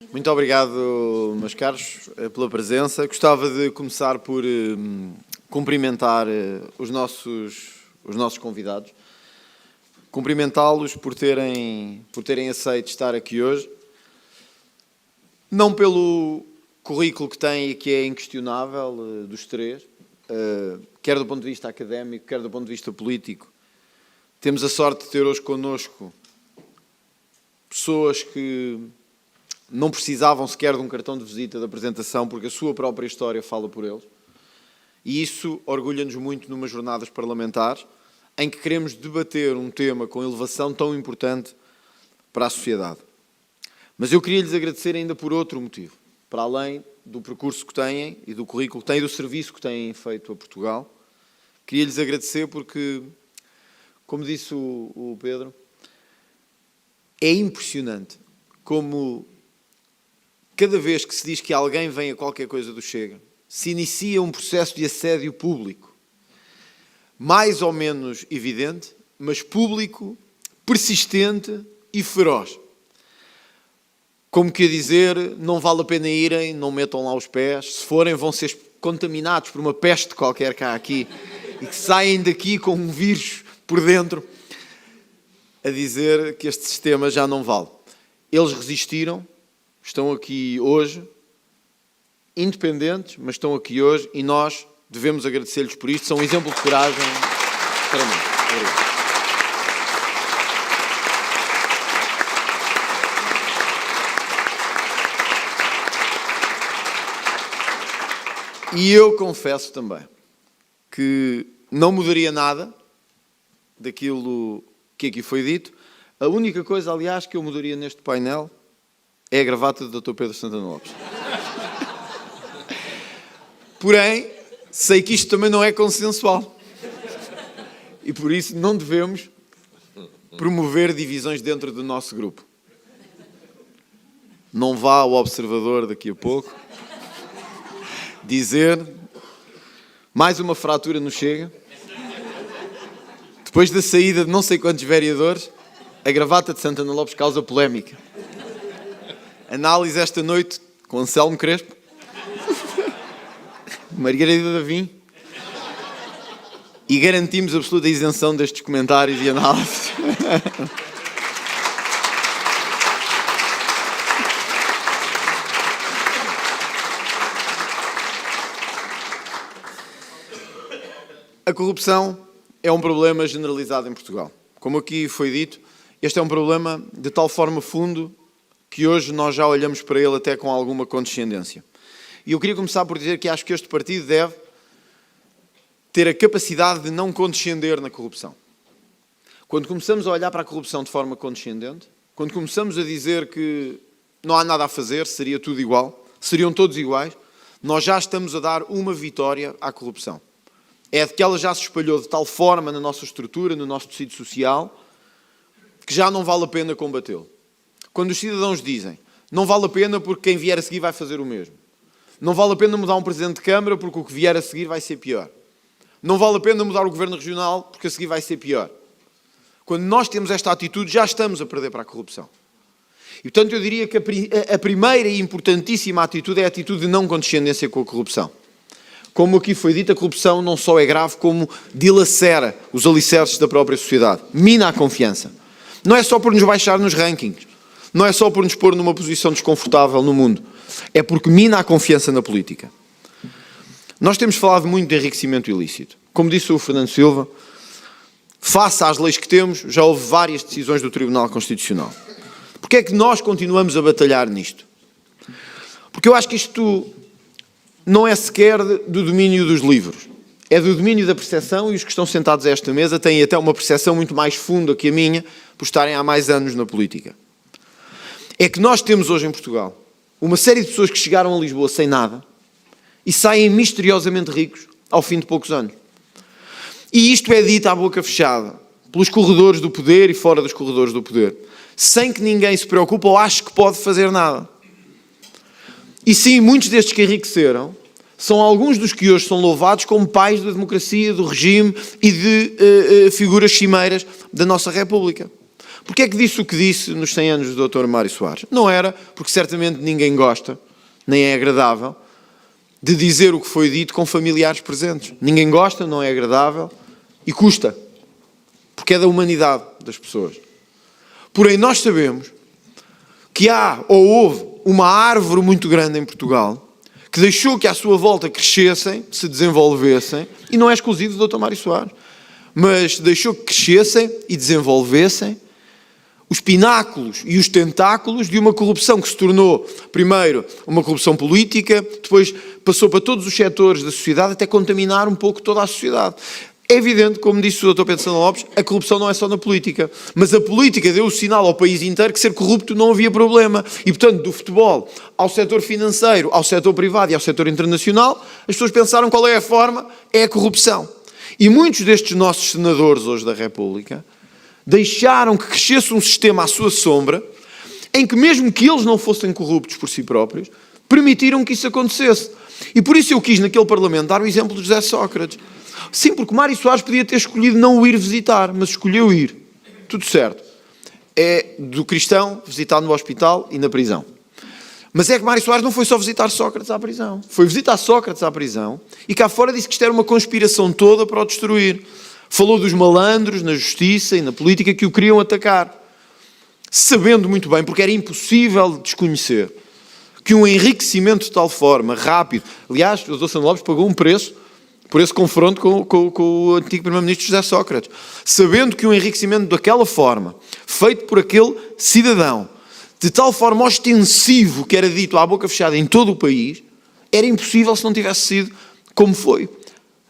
Muito obrigado, meus caros, pela presença. Gostava de começar por cumprimentar os nossos convidados. Cumprimentá-los por terem aceito estar aqui hoje. Não pelo currículo que têm e que é inquestionável dos três, quer do ponto de vista académico, quer do ponto de vista político. Temos a sorte de ter hoje connosco pessoas que não precisavam sequer de um cartão de visita de apresentação, porque a sua própria história fala por eles. E isso orgulha-nos muito numas jornadas parlamentares, em que queremos debater um tema com elevação tão importante para a sociedade. Mas eu queria lhes agradecer ainda por outro motivo, para além do percurso que têm e do currículo que têm e do serviço que têm feito a Portugal. Queria lhes agradecer porque, como disse o Pedro, é impressionante como cada vez que se diz que alguém vem a qualquer coisa do Chega, se inicia um processo de assédio público, mais ou menos evidente, mas público, persistente e feroz. Como quer dizer, não vale a pena irem, não metam lá os pés, se forem vão ser contaminados por uma peste qualquer que há aqui e que saem daqui com um vírus por dentro, a dizer que este sistema já não vale. Eles resistiram, estão aqui hoje, independentes, mas estão aqui hoje e nós devemos agradecer-lhes por isto. São um exemplo de coragem para mim. Obrigado. E eu confesso também que não mudaria nada daquilo que aqui foi dito. A única coisa, aliás, que eu mudaria neste painel é a gravata do Dr. Pedro Santana Lopes. Porém, sei que isto também não é consensual. E por isso não devemos promover divisões dentro do nosso grupo. Não vá ao Observador daqui a pouco dizer mais uma fratura no Chega. Depois da saída de não sei quantos vereadores, a gravata de Santana Lopes causa polémica. Análise esta noite com Anselmo Crespo, Margarida Davim, e garantimos absoluta isenção destes comentários e análises. A corrupção é um problema generalizado em Portugal. Como aqui foi dito, este é um problema de tal forma fundo que hoje nós já olhamos para ele até com alguma condescendência. E eu queria começar por dizer que acho que este partido deve ter a capacidade de não condescender na corrupção. Quando começamos a olhar para a corrupção de forma condescendente, quando começamos a dizer que não há nada a fazer, seria tudo igual, seriam todos iguais, nós já estamos a dar uma vitória à corrupção. É de que ela já se espalhou de tal forma na nossa estrutura, no nosso tecido social, que já não vale a pena combatê-lo. Quando os cidadãos dizem, não vale a pena porque quem vier a seguir vai fazer o mesmo. Não vale a pena mudar um Presidente de Câmara porque o que vier a seguir vai ser pior. Não vale a pena mudar o Governo Regional porque a seguir vai ser pior. Quando nós temos esta atitude, já estamos a perder para a corrupção. E, portanto, eu diria que a primeira e importantíssima atitude é a atitude de não condescendência com a corrupção. Como aqui foi dito, a corrupção não só é grave, como dilacera os alicerces da própria sociedade. Mina a confiança. Não é só por nos baixar nos rankings. Não é só por nos pôr numa posição desconfortável no mundo. É porque mina a confiança na política. Nós temos falado muito de enriquecimento ilícito. Como disse o Fernando Silva, face às leis que temos, já houve várias decisões do Tribunal Constitucional. Porquê é que nós continuamos a batalhar nisto? Porque eu acho que isto não é sequer do domínio dos livros. É do domínio da percepção, e os que estão sentados a esta mesa têm até uma percepção muito mais funda que a minha, por estarem há mais anos na política. É que nós temos hoje em Portugal uma série de pessoas que chegaram a Lisboa sem nada e saem misteriosamente ricos ao fim de poucos anos. E isto é dito à boca fechada, pelos corredores do poder e fora dos corredores do poder, sem que ninguém se preocupe ou ache que pode fazer nada. E sim, muitos destes que enriqueceram são alguns dos que hoje são louvados como pais da democracia, do regime e de figuras cimeiras da nossa República. Porquê é que disse o que disse nos 100 anos do Dr. Mário Soares? Não era porque certamente ninguém gosta, nem é agradável, de dizer o que foi dito com familiares presentes. Ninguém gosta, não é agradável e custa, porque é da humanidade das pessoas. Porém, nós sabemos que há ou houve uma árvore muito grande em Portugal que deixou que à sua volta crescessem, se desenvolvessem, e não é exclusivo do Dr. Mário Soares, mas deixou que crescessem e desenvolvessem os pináculos e os tentáculos de uma corrupção que se tornou, primeiro, uma corrupção política, depois passou para todos os setores da sociedade até contaminar um pouco toda a sociedade. É evidente, como disse o Dr. Pedro Santana Lopes, a corrupção não é só na política, mas a política deu o sinal ao país inteiro que ser corrupto não havia problema. E, portanto, do futebol ao setor financeiro, ao setor privado e ao setor internacional, as pessoas pensaram qual é a forma, é a corrupção. E muitos destes nossos senadores hoje da República deixaram que crescesse um sistema à sua sombra, em que mesmo que eles não fossem corruptos por si próprios, permitiram que isso acontecesse. E por isso eu quis naquele Parlamento dar o exemplo de José Sócrates. Sim, porque Mário Soares podia ter escolhido não o ir visitar, mas escolheu ir. Tudo certo. É do cristão visitar no hospital e na prisão. Mas é que Mário Soares não foi só visitar Sócrates à prisão. Foi visitar Sócrates à prisão e cá fora disse que isto era uma conspiração toda para o destruir. Falou dos malandros na justiça e na política que o queriam atacar. Sabendo muito bem, porque era impossível desconhecer, que um enriquecimento de tal forma, rápido... Aliás, o Dr. Santana Lopes pagou um preço por esse confronto com o antigo Primeiro-Ministro José Sócrates. Sabendo que um enriquecimento daquela forma, feito por aquele cidadão, de tal forma ostensivo que era dito à boca fechada em todo o país, era impossível se não tivesse sido como foi,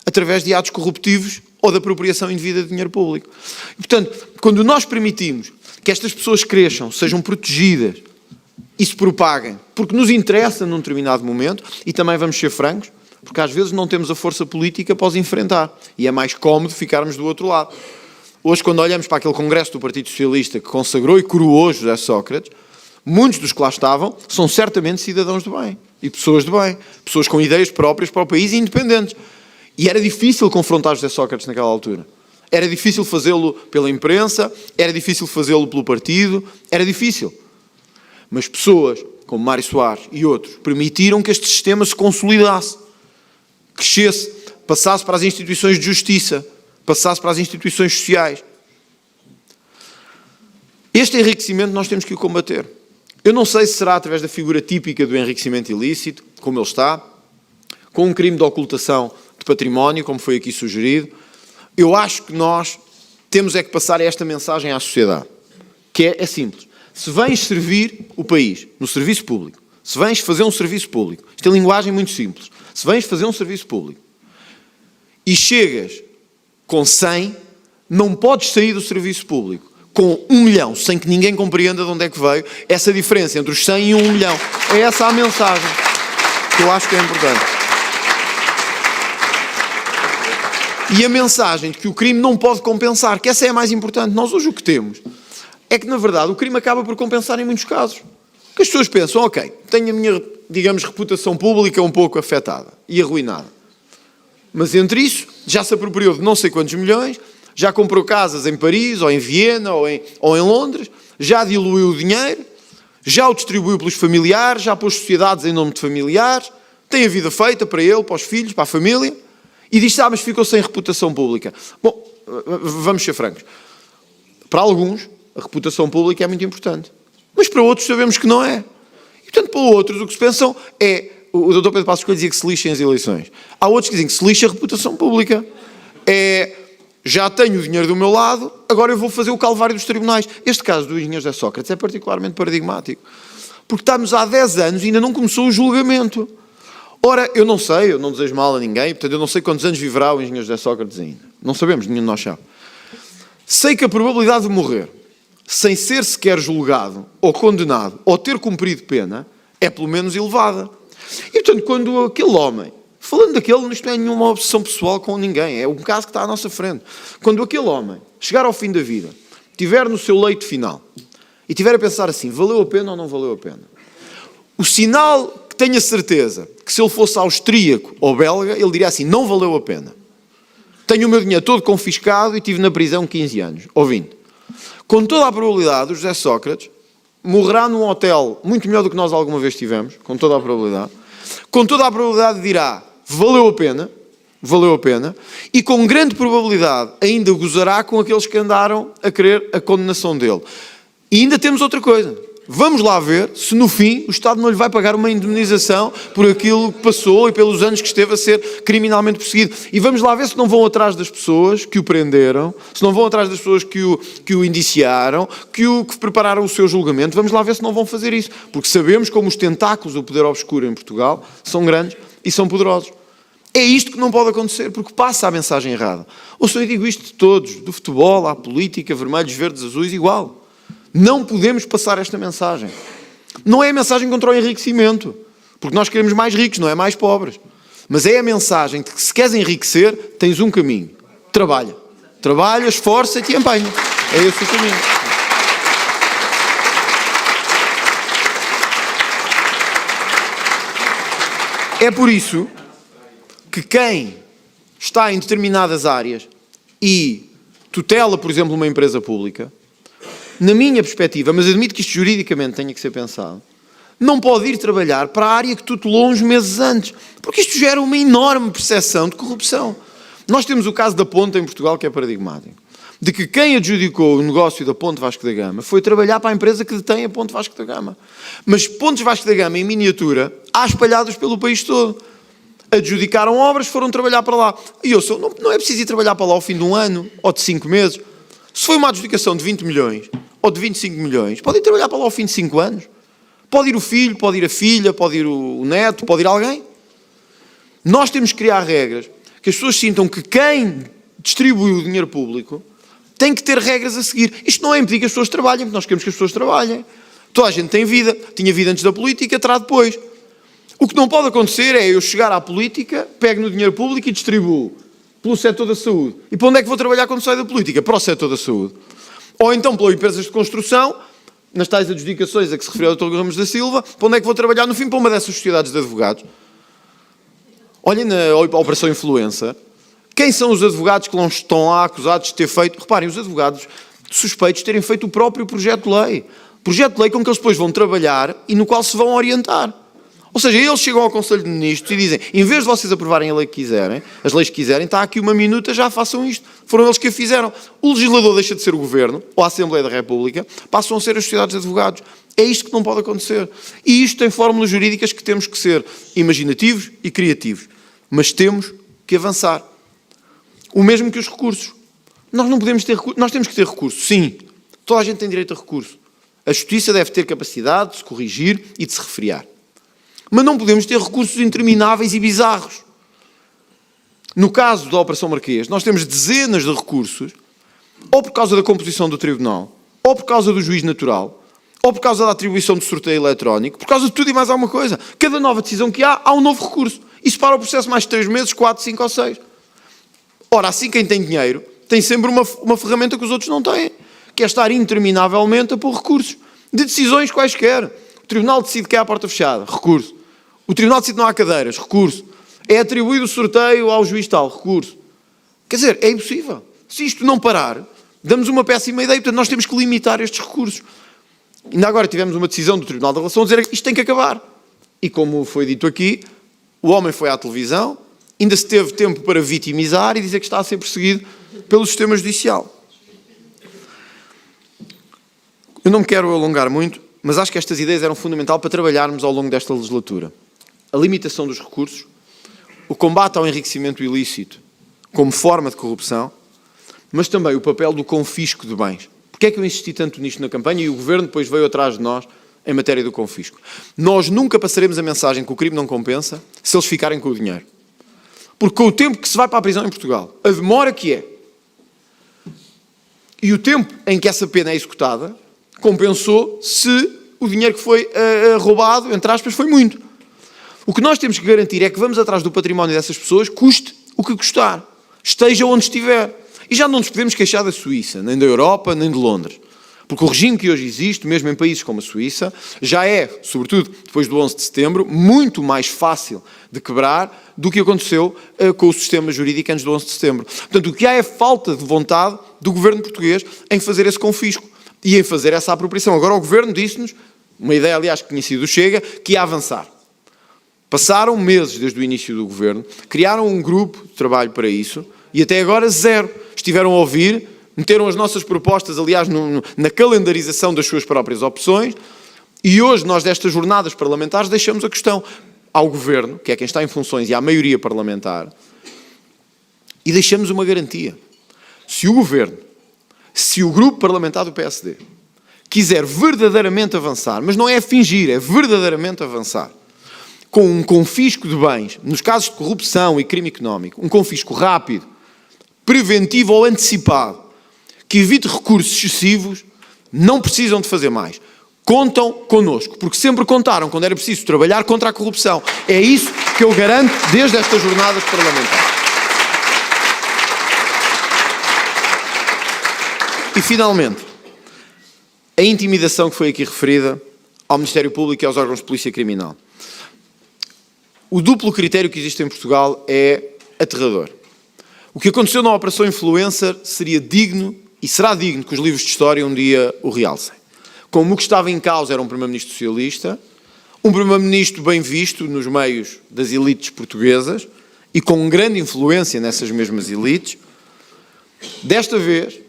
através de atos corruptivos ou da apropriação indevida de dinheiro público. E, portanto, quando nós permitimos que estas pessoas cresçam, sejam protegidas e se propaguem, porque nos interessa num determinado momento, e também vamos ser francos, porque às vezes não temos a força política para os enfrentar, e é mais cómodo ficarmos do outro lado. Hoje, quando olhamos para aquele congresso do Partido Socialista que consagrou e coroou José Sócrates, muitos dos que lá estavam são certamente cidadãos de bem, e pessoas de bem, pessoas com ideias próprias para o país e independentes. E era difícil confrontar José Sócrates naquela altura. Era difícil fazê-lo pela imprensa, era difícil fazê-lo pelo partido, era difícil. Mas pessoas como Mário Soares e outros permitiram que este sistema se consolidasse, crescesse, passasse para as instituições de justiça, passasse para as instituições sociais. Este enriquecimento nós temos que o combater. Eu não sei se será através da figura típica do enriquecimento ilícito, como ele está, com um crime de ocultação de património, como foi aqui sugerido. Eu acho que nós temos é que passar esta mensagem à sociedade, que é simples. Se vens servir o país no serviço público, se vens fazer um serviço público, isto é linguagem muito simples, se vens fazer um serviço público e chegas com 100, não podes sair do serviço público com 1 milhão, sem que ninguém compreenda de onde é que veio essa diferença entre os 100 e 1 milhão. É essa a mensagem que eu acho que é importante. E a mensagem de que o crime não pode compensar, que essa é a mais importante. Nós hoje o que temos é que, na verdade, o crime acaba por compensar em muitos casos. Que as pessoas pensam, ok, tenho a minha, digamos, reputação pública um pouco afetada e arruinada. Mas entre isso, já se apropriou de não sei quantos milhões, já comprou casas em Paris, ou em Viena, ou em Londres, já diluiu o dinheiro, já o distribuiu pelos familiares, já pôs sociedades em nome de familiares, tem a vida feita para ele, para os filhos, para a família, e diz, mas ficou sem reputação pública. Bom, vamos ser francos. Para alguns, a reputação pública é muito importante. Mas para outros sabemos que não é. E, portanto, para outros, o que se pensam é... O Dr. Pedro Passos Coelho dizia que se lixem as eleições. Há outros que dizem que se lixa a reputação pública. Já tenho o dinheiro do meu lado, agora eu vou fazer o calvário dos tribunais. Este caso do engenheiro José Sócrates é particularmente paradigmático. Porque estamos há 10 anos e ainda não começou o julgamento. Ora, eu não sei, eu não desejo mal a ninguém, portanto eu não sei quantos anos viverá o engenheiro José Sócrates ainda. Não sabemos, nenhum de nós sabe. Sei que a probabilidade de morrer sem ser sequer julgado ou condenado ou ter cumprido pena é pelo menos elevada. E portanto, quando aquele homem, falando daquele, isto não é nenhuma obsessão pessoal com ninguém, é um caso que está à nossa frente. Quando aquele homem chegar ao fim da vida, estiver no seu leito final e estiver a pensar assim, valeu a pena ou não valeu a pena? O sinal que tenho a certeza que se ele fosse austríaco ou belga, ele diria assim, não valeu a pena. Tenho o meu dinheiro todo confiscado e estive na prisão 15 anos, ou 20. Com toda a probabilidade, o José Sócrates morrerá num hotel muito melhor do que nós alguma vez tivemos, com toda a probabilidade. Com toda a probabilidade dirá, valeu a pena, e com grande probabilidade ainda gozará com aqueles que andaram a querer a condenação dele. E ainda temos outra coisa. Vamos lá ver se no fim o Estado não lhe vai pagar uma indemnização por aquilo que passou e pelos anos que esteve a ser criminalmente perseguido. E vamos lá ver se não vão atrás das pessoas que o prenderam, se não vão atrás das pessoas que o indiciaram, que prepararam o seu julgamento. Vamos lá ver se não vão fazer isso. Porque sabemos como os tentáculos do poder obscuro em Portugal são grandes e são poderosos. É isto que não pode acontecer, porque passa a mensagem errada. Ou seja, eu digo isto de todos, do futebol à política, vermelhos, verdes, azuis, igual. Não podemos passar esta mensagem. Não é a mensagem contra o enriquecimento, porque nós queremos mais ricos, não é mais pobres. Mas é a mensagem de que se queres enriquecer, tens um caminho. Trabalha. Trabalha, esforça-te e empenha. É esse o caminho. É por isso que quem está em determinadas áreas e tutela, por exemplo, uma empresa pública, na minha perspectiva, mas admito que isto juridicamente tenha que ser pensado, não pode ir trabalhar para a área que tutelou uns meses antes, porque isto gera uma enorme percepção de corrupção. Nós temos o caso da Ponte em Portugal, que é paradigmático, de que quem adjudicou o negócio da Ponte Vasco da Gama foi trabalhar para a empresa que detém a Ponte Vasco da Gama. Mas pontes Vasco da Gama, em miniatura, há espalhados pelo país todo. Adjudicaram obras, foram trabalhar para lá. E não é preciso ir trabalhar para lá ao fim de um ano, ou de 5 meses. Se foi uma adjudicação de 20 milhões, ou de 25 milhões, pode ir trabalhar para lá ao fim de 5 anos. Pode ir o filho, pode ir a filha, pode ir o neto, pode ir alguém. Nós temos que criar regras que as pessoas sintam que quem distribui o dinheiro público tem que ter regras a seguir. Isto não é impedir que as pessoas trabalhem, porque nós queremos que as pessoas trabalhem. Toda a gente tem vida, tinha vida antes da política, terá depois. O que não pode acontecer é eu chegar à política, pego no dinheiro público e distribuo pelo setor da saúde. E para onde é que vou trabalhar quando saio da política? Para o setor da saúde. Ou então pelas empresas de construção, nas tais adjudicações a que se referiu o Dr. Ramos da Silva, para onde é que vou trabalhar no fim? Para uma dessas sociedades de advogados. Olhem na Operação Influencer. Quem são os advogados que não estão lá acusados de ter feito? Reparem, os advogados suspeitos de terem feito o próprio projeto de lei. Projeto de lei com que eles depois vão trabalhar e no qual se vão orientar. Ou seja, eles chegam ao Conselho de Ministros e dizem, em vez de vocês aprovarem a lei que quiserem, as leis que quiserem, está aqui uma minuta, já façam isto. Foram eles que a fizeram. O legislador deixa de ser o Governo, ou a Assembleia da República, passam a ser as sociedades de advogados. É isto que não pode acontecer. E isto tem fórmulas jurídicas que temos que ser imaginativos e criativos. Mas temos que avançar. O mesmo que os recursos. Nós não podemos ter recursos. Nós temos que ter recursos, sim. Toda a gente tem direito a recurso. A Justiça deve ter capacidade de se corrigir e de se refriar. Mas não podemos ter recursos intermináveis e bizarros. No caso da Operação Marquês, nós temos dezenas de recursos, ou por causa da composição do Tribunal, ou por causa do juiz natural, ou por causa da atribuição do sorteio eletrónico, por causa de tudo e mais alguma coisa. Cada nova decisão que há um novo recurso. Isso para o processo mais de 3 meses, 4, 5 ou 6. Ora, assim quem tem dinheiro tem sempre uma ferramenta que os outros não têm, que é estar interminavelmente a pôr recursos de decisões quaisquer. O Tribunal decide que é à porta fechada, recurso. O Tribunal decide que não há cadeiras, recurso. É atribuído o sorteio ao juiz tal, recurso. Quer dizer, é impossível. Se isto não parar, damos uma péssima ideia. Portanto, nós temos que limitar estes recursos. Ainda agora tivemos uma decisão do Tribunal da Relação a dizer que isto tem que acabar. E como foi dito aqui, o homem foi à televisão, ainda se teve tempo para vitimizar e dizer que está a ser perseguido pelo sistema judicial. Eu não me quero alongar muito, mas acho que estas ideias eram fundamentais para trabalharmos ao longo desta legislatura. A limitação dos recursos, o combate ao enriquecimento ilícito como forma de corrupção, mas também o papel do confisco de bens. Porquê é que eu insisti tanto nisto na campanha e o Governo depois veio atrás de nós em matéria do confisco? Nós nunca passaremos a mensagem que o crime não compensa se eles ficarem com o dinheiro. Porque com o tempo que se vai para a prisão em Portugal, a demora que é, e o tempo em que essa pena é executada, compensou se o dinheiro que foi roubado, entre aspas, foi muito. O que nós temos que garantir é que vamos atrás do património dessas pessoas, custe o que custar, esteja onde estiver. E já não nos podemos queixar da Suíça, nem da Europa, nem de Londres. Porque o regime que hoje existe, mesmo em países como a Suíça, já é, sobretudo depois do 11 de setembro, muito mais fácil de quebrar do que aconteceu com o sistema jurídico antes do 11 de setembro. Portanto, o que há é falta de vontade do governo português em fazer esse confisco. e em fazer essa apropriação. Agora o Governo disse-nos, uma ideia aliás que tinha sido do Chega, que ia avançar. Passaram meses desde o início do Governo, criaram um grupo de trabalho para isso e até agora zero. Estiveram a ouvir, meteram as nossas propostas, aliás, na calendarização das suas próprias opções e hoje nós destas jornadas parlamentares deixamos a questão ao Governo, que é quem está em funções, e à maioria parlamentar, e deixamos uma garantia. Se o Governo, se o grupo parlamentar do PSD quiser verdadeiramente avançar, mas não é fingir, é verdadeiramente avançar, com um confisco de bens, nos casos de corrupção e crime económico, um confisco rápido, preventivo ou antecipado, que evite recursos excessivos, não precisam de fazer mais. Contam connosco, porque sempre contaram quando era preciso trabalhar contra a corrupção. É isso que eu garanto desde estas jornadas parlamentares. E, finalmente, a intimidação que foi aqui referida ao Ministério Público e aos órgãos de polícia criminal. O duplo critério que existe em Portugal é aterrador. O que aconteceu na Operação Influencer seria digno, e será digno que os livros de história um dia o realcem. Como o que estava em causa era um primeiro-ministro socialista, um primeiro-ministro bem visto nos meios das elites portuguesas e com grande influência nessas mesmas elites, desta vez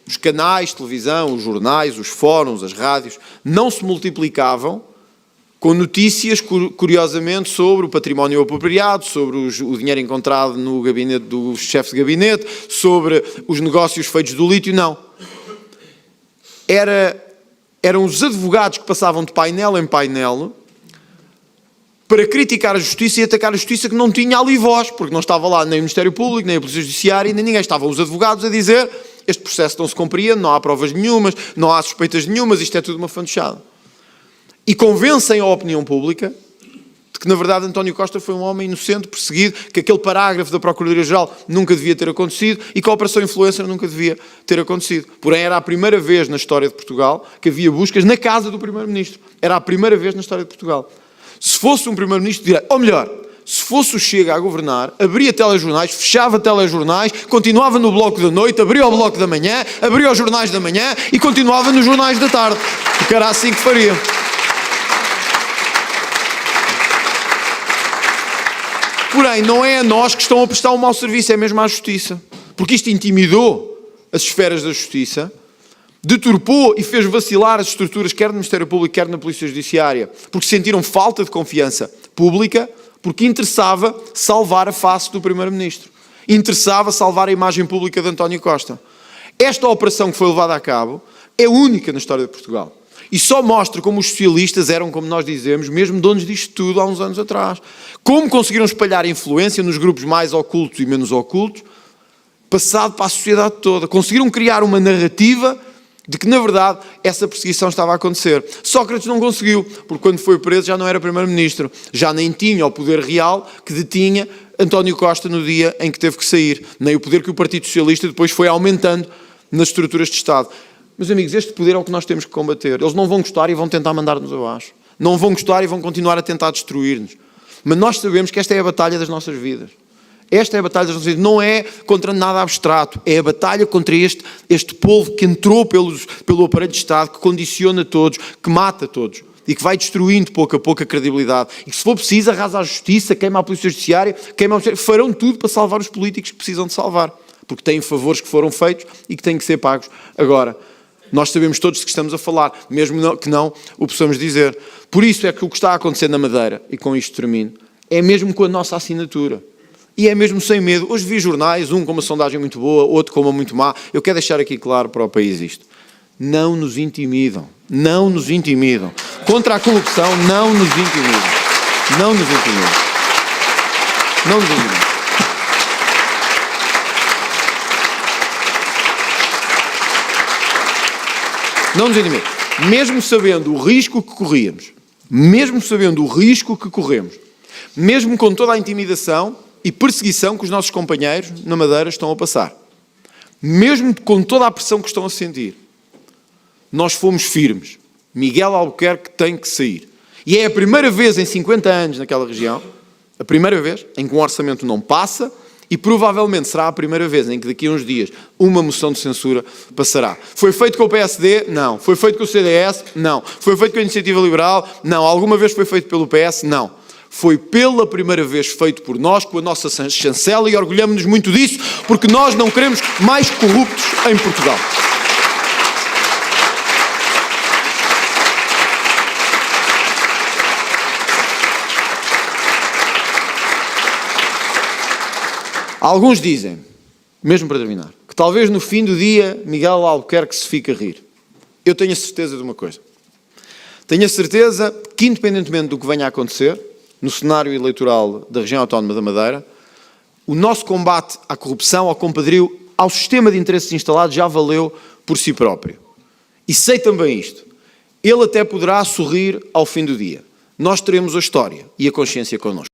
os canais de televisão, os jornais, os fóruns, as rádios, não se multiplicavam com notícias, curiosamente, sobre o património apropriado, sobre o dinheiro encontrado no gabinete do chefe de gabinete, sobre os negócios feitos do lítio, não. Eram os advogados que passavam de painel em painel para criticar a justiça e atacar a justiça que não tinha ali voz, porque não estava lá nem o Ministério Público, nem a Polícia Judiciária, nem ninguém. Estavam os advogados a dizer este processo não se compreende, não há provas nenhumas, não há suspeitas nenhumas, isto é tudo uma fantochada. E convencem a opinião pública de que, na verdade, António Costa foi um homem inocente, perseguido, que aquele parágrafo da Procuradoria-Geral nunca devia ter acontecido e que a Operação Influencer nunca devia ter acontecido. Porém, era a primeira vez na história de Portugal que havia buscas na casa do Primeiro-Ministro. Era a primeira vez na história de Portugal. Se fosse um Primeiro-Ministro direto, ou melhor, se fosse o Chega a governar, abria telejornais, fechava telejornais, continuava no Bloco da Noite, abria o Bloco da Manhã, abria os jornais da manhã e continuava nos jornais da tarde. Porque era assim que faria. Porém, não é a nós que estão a prestar um mau serviço, é mesmo à Justiça. Porque isto intimidou as esferas da Justiça, deturpou e fez vacilar as estruturas, quer no Ministério Público, quer na Polícia Judiciária, porque sentiram falta de confiança pública, porque interessava salvar a face do Primeiro-Ministro. Interessava salvar a imagem pública de António Costa. Esta operação que foi levada a cabo é única na história de Portugal. E só mostra como os socialistas eram, como nós dizemos, mesmo donos disto tudo há uns anos atrás. Como conseguiram espalhar influência nos grupos mais ocultos e menos ocultos, passado para a sociedade toda. Conseguiram criar uma narrativa de que, na verdade, essa perseguição estava a acontecer. Sócrates não conseguiu, porque quando foi preso já não era primeiro-ministro. Já nem tinha o poder real que detinha António Costa no dia em que teve que sair. Nem o poder que o Partido Socialista depois foi aumentando nas estruturas de Estado. Meus amigos, este poder é o que nós temos que combater. Eles não vão gostar e vão tentar mandar-nos abaixo. Não vão gostar e vão continuar a tentar destruir-nos. Mas nós sabemos que esta é a batalha das nossas vidas. Esta é a batalha das nossas vidas. Não é contra nada abstrato. É a batalha contra este povo que entrou pelo aparelho de Estado, que condiciona todos, que mata todos e que vai destruindo pouco a pouco a credibilidade. E que, se for preciso, arrasa a justiça, queima a Polícia Judiciária, farão tudo para salvar os políticos que precisam de salvar. Porque têm favores que foram feitos e que têm que ser pagos agora. Nós sabemos todos de que estamos a falar, mesmo que não o possamos dizer. Por isso é que o que está a acontecer na Madeira, e com isto termino, é mesmo com a nossa assinatura. E é mesmo sem medo. Hoje vi jornais, um com uma sondagem muito boa, outro com uma muito má. Eu quero deixar aqui claro para o país isto. Não nos intimidam. Não nos intimidam. Contra a corrupção, não nos intimidam. Não nos intimidam. Não nos intimidam. Não nos intimidam. Mesmo sabendo o risco que corríamos, mesmo sabendo o risco que corremos, mesmo com toda a intimidação e perseguição que os nossos companheiros na Madeira estão a passar, mesmo com toda a pressão que estão a sentir, nós fomos firmes. Miguel Albuquerque tem que sair. E é a primeira vez em 50 anos naquela região, a primeira vez em que um orçamento não passa E provavelmente será a primeira vez em que daqui a uns dias uma moção de censura passará. Foi feito com o PSD? Não. Foi feito com o CDS? Não. Foi feito com a Iniciativa Liberal? Não. Alguma vez foi feito pelo PS? Não. Foi pela primeira vez feito por nós, com a nossa chancela, e orgulhamos-nos muito disso, porque nós não queremos mais corruptos em Portugal. Alguns dizem, mesmo para terminar, que talvez no fim do dia Miguel Albuquerque se fique a rir. Eu tenho a certeza de uma coisa. Tenho a certeza que, independentemente do que venha a acontecer, no cenário eleitoral da região autónoma da Madeira, o nosso combate à corrupção, ao compadrio, ao sistema de interesses instalado já valeu por si próprio. E sei também isto. Ele até poderá sorrir ao fim do dia. Nós teremos a história e a consciência connosco.